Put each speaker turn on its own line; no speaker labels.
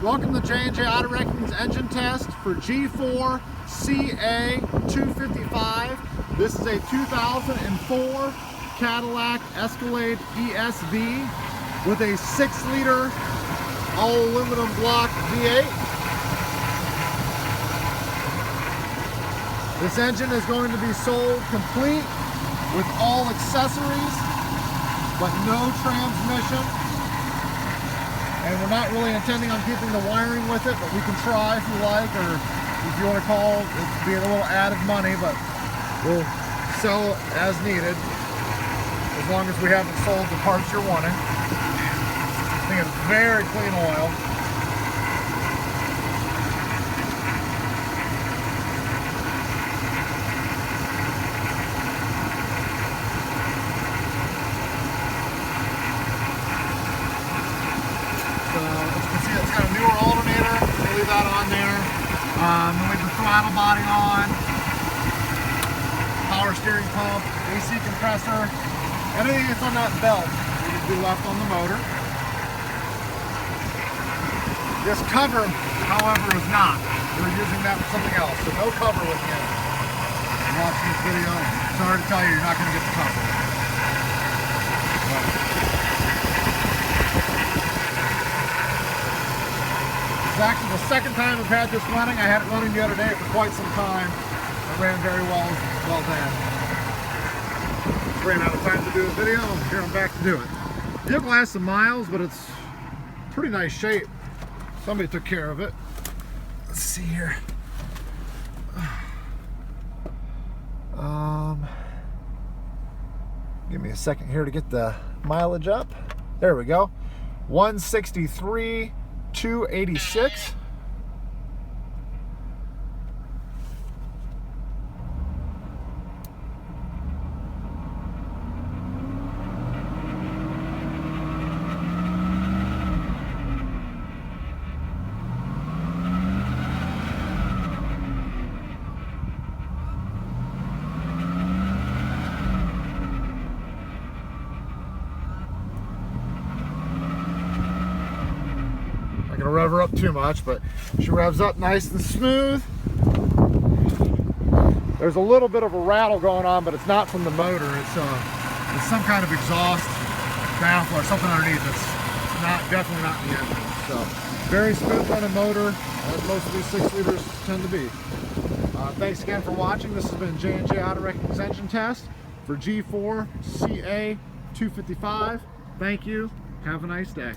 Welcome to J&J Auto Wrecking's engine test for G4CA255. This is a 2004 Cadillac Escalade ESV with a 6-liter all-aluminum block V8. This engine is going to be sold complete with all accessories, but no transmission. And we're not really intending on keeping the wiring with it, but we can try if you like, or if you want to call it being a little added money, but we'll sell as needed as long as we haven't sold the parts you're wanting. I think it's very clean oil. It's got a newer alternator, we'll leave that on there. Then we have the throttle body on, power steering pump, AC compressor, anything that's on that belt we can do left on the motor. This cover, however, is not. We're using that for something else, so no cover with the engine. Watching this video, sorry to tell you, you're not going to get the cover. It's actually the second time I've had this running. I had it running the other day for quite some time. It ran very well then. Ran out of time to do the video. Here I'm back to do it. Vehicle has some miles, but it's pretty nice shape. Somebody took care of it. Let's see here. Give me a second here to get the mileage up. There we go. 163,286. Not gonna rev her up too much, but she revs up nice and smooth. There's a little bit of a rattle going on, but it's not from the motor. It's some kind of exhaust baffle or something underneath. It's not, definitely not the engine. So very smooth running motor, as most of these 6-liters tend to be. Thanks again for watching. This has been J&J Auto Wrecking's engine test for G4CA255. Thank you. Have a nice day.